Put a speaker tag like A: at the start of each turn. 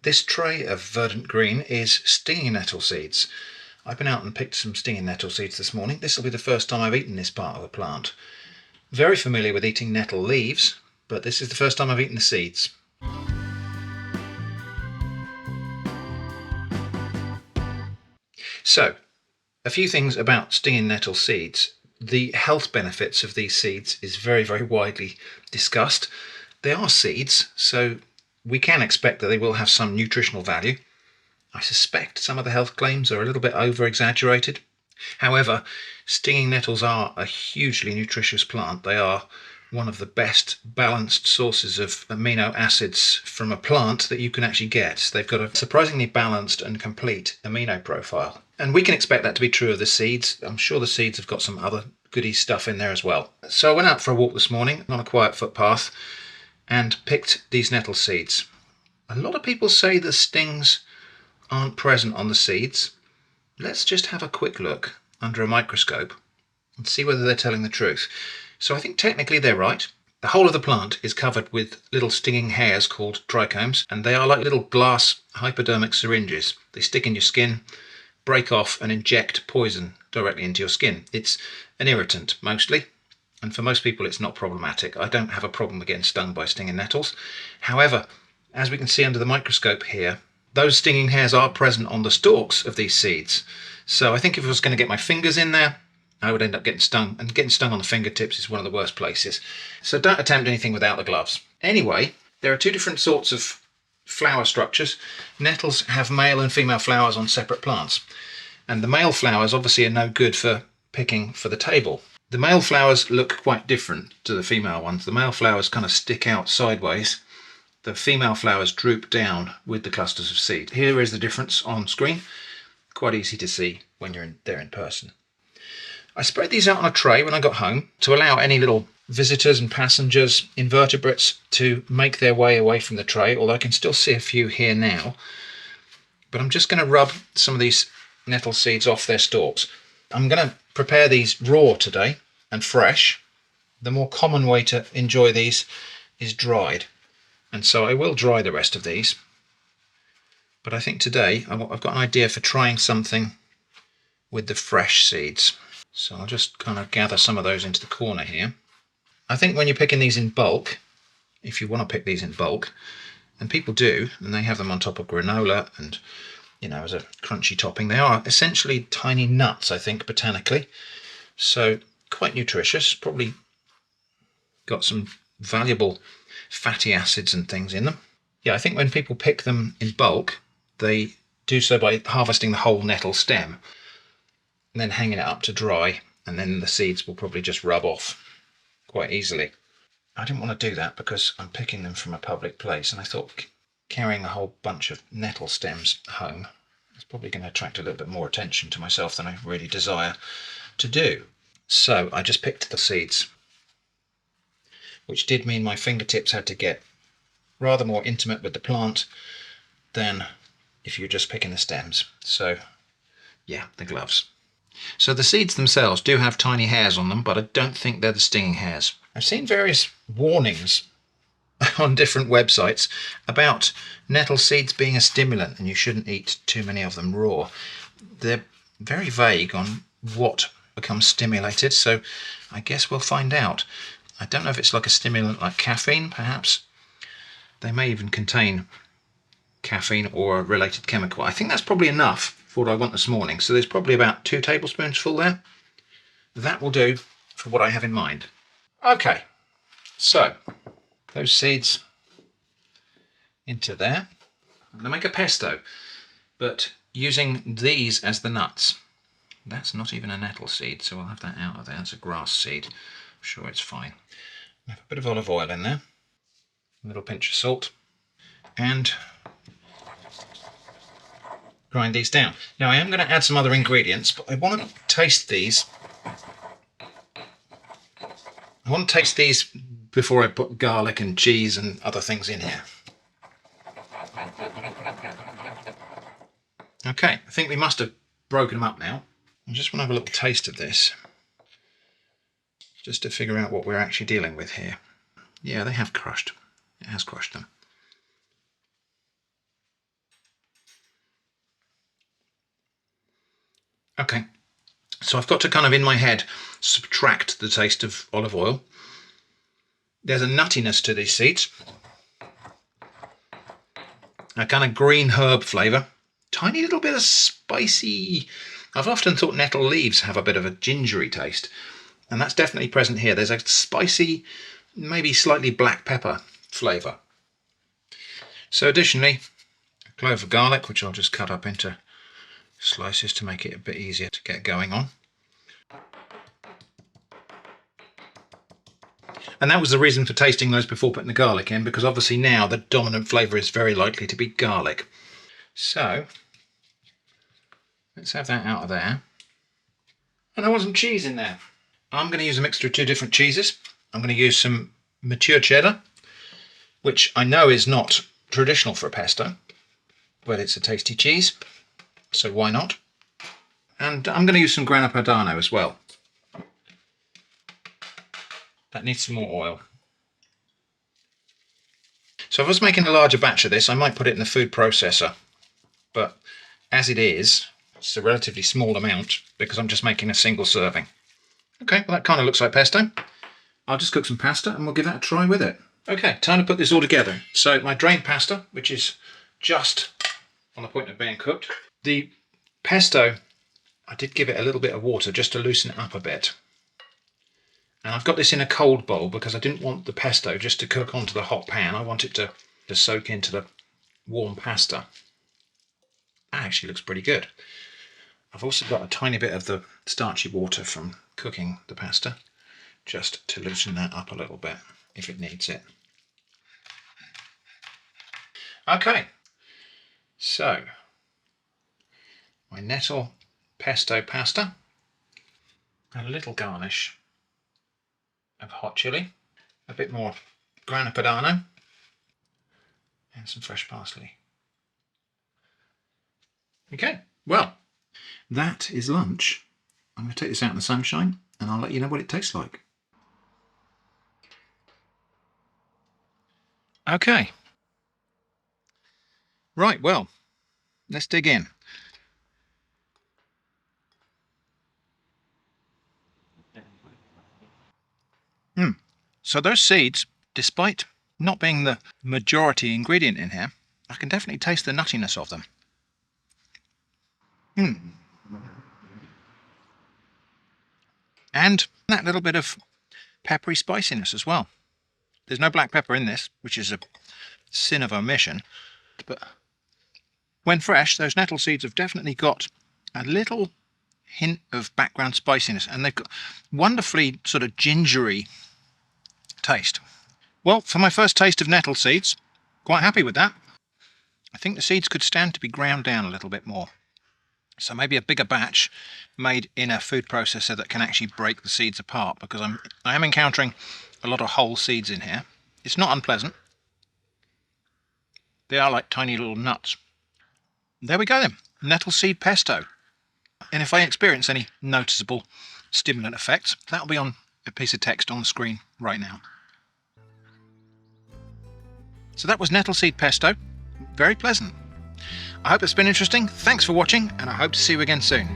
A: This tray of verdant green is stinging nettle seeds. I've been out and picked some stinging nettle seeds this morning. This will be the first time I've eaten this part of the plant. Very familiar with eating nettle leaves, but this is the first time I've eaten the seeds. So, a few things about stinging nettle seeds. The health benefits of these seeds is very, very widely discussed. They are seeds, so we can expect that they will have some nutritional value. I suspect some of the health claims are a little bit over-exaggerated. However, stinging nettles are a hugely nutritious plant. They are one of the best balanced sources of amino acids from a plant that you can actually get. They've got a surprisingly balanced and complete amino profile. And we can expect that to be true of the seeds. I'm sure the seeds have got some other goody stuff in there as well. So I went out for a walk this morning on a quiet footpath and picked these nettle seeds. A lot of people say the stings aren't present on the seeds. Let's just have a quick look under a microscope and see whether they're telling the truth. So I think technically they're right. The whole of the plant is covered with little stinging hairs called trichomes, and they are like little glass hypodermic syringes. They stick in your skin, break off and inject poison directly into your skin. It's an irritant mostly, and for most people it's not problematic. I don't have a problem with getting stung by stinging nettles. However, as we can see under the microscope here, those stinging hairs are present on the stalks of these seeds. So I think if I was going to get my fingers in there, I would end up getting stung, and getting stung on the fingertips is one of the worst places. So don't attempt anything without the gloves. Anyway, there are two different sorts of flower structures. Nettles have male and female flowers on separate plants, and the male flowers obviously are no good for picking for the table. The male flowers look quite different to the female ones. The male flowers kind of stick out sideways. The female flowers droop down with the clusters of seed. Here is the difference on screen. Quite easy to see when you're there in person. I spread these out on a tray when I got home to allow any little visitors and passengers, invertebrates, to make their way away from the tray, although I can still see a few here now. But I'm just going to rub some of these nettle seeds off their stalks. I'm going to prepare these raw today and fresh. The more common way to enjoy these is dried, and so I will dry the rest of these. But I think today I've got an idea for trying something with the fresh seeds. So I'll just kind of gather some of those into the corner here. I think when you're picking these in bulk, if you want to pick these in bulk, and people do, and they have them on top of granola and, you know, as a crunchy topping, they are essentially tiny nuts, I think, botanically. So quite nutritious, probably got some valuable fatty acids and things in them. Yeah, I think when people pick them in bulk, they do so by harvesting the whole nettle stem and then hanging it up to dry, and then the seeds will probably just rub off quite easily. I didn't want to do that because I'm picking them from a public place, and I thought carrying a whole bunch of nettle stems home is probably going to attract a little bit more attention to myself than I really desire to do. So I just picked the seeds, which did mean my fingertips had to get rather more intimate with the plant than if you're just picking the stems. So yeah, the gloves. So the seeds themselves do have tiny hairs on them, but I don't think they're the stinging hairs. I've seen various warnings on different websites about nettle seeds being a stimulant and you shouldn't eat too many of them raw. They're very vague on what becomes stimulated, so I guess we'll find out. I don't know if it's like a stimulant like caffeine, perhaps. They may even contain caffeine or a related chemical. I think that's probably enough for what I want this morning. So there's probably about 2 tablespoons full there. That will do for what I have in mind. Okay, so those seeds into there. I'm going to make a pesto, but using these as the nuts. That's not even a nettle seed, so we'll have that out of there. That's a grass seed. I'm sure it's fine. I have a bit of olive oil in there, a little pinch of salt, and grind these down. Now I am going to add some other ingredients, but I want to taste these. I want to taste these before I put garlic and cheese and other things in here. Okay, I think we must have broken them up now. I just want to have a little taste of this, just to figure out what we're actually dealing with here. Yeah, they have crushed. It has crushed them. Okay, so I've got to kind of in my head subtract the taste of olive oil. There's a nuttiness to these seeds, a kind of green herb flavour, tiny little bit of spicy. I've often thought nettle leaves have a bit of a gingery taste, and that's definitely present here. There's a spicy, maybe slightly black pepper flavour. So additionally, a clove of garlic, which I'll just cut up into slices to make it a bit easier to get going on. And that was the reason for tasting those before putting the garlic in, because obviously now the dominant flavour is very likely to be garlic. So let's have that out of there. And I want some cheese in there. I'm going to use a mixture of two different cheeses. I'm going to use some mature cheddar, which I know is not traditional for a pesto, but it's a tasty cheese, so why not? And I'm going to use some grana padano as well. That needs some more oil. So if I was making a larger batch of this, I might put it in the food processor, but as it is, it's a relatively small amount because I'm just making a single serving. Okay, well that kind of looks like pesto. I'll just cook some pasta and we'll give that a try with it. Okay, time to put this all together. So my drained pasta, which is just on the point of being cooked. The pesto, I did give it a little bit of water just to loosen it up a bit. And I've got this in a cold bowl because I didn't want the pesto just to cook onto the hot pan. I want it to soak into the warm pasta. That actually looks pretty good. I've also got a tiny bit of the starchy water from cooking the pasta, just to loosen that up a little bit if it needs it. Okay, so my nettle pesto pasta, and a little garnish of hot chilli, a bit more grana padano, and some fresh parsley. Okay, well, that is lunch. I'm going to take this out in the sunshine and I'll let you know what it tastes like. Okay. Right, well, let's dig in. So those seeds, despite not being the majority ingredient in here, I can definitely taste the nuttiness of them. And that little bit of peppery spiciness as well. There's no black pepper in this, which is a sin of omission, but when fresh, those nettle seeds have definitely got a little hint of background spiciness, and they've got wonderfully sort of gingery taste. Well, for my first taste of nettle seeds, quite happy with that. I think the seeds could stand to be ground down a little bit more. So maybe a bigger batch made in a food processor that can actually break the seeds apart, because I am encountering a lot of whole seeds in here. It's not unpleasant. They are like tiny little nuts. There we go then, nettle seed pesto. And if I experience any noticeable stimulant effects, that'll be on a piece of text on the screen right now. So that was nettle seed pesto. Very pleasant. I hope it's been interesting. Thanks for watching, and I hope to see you again soon.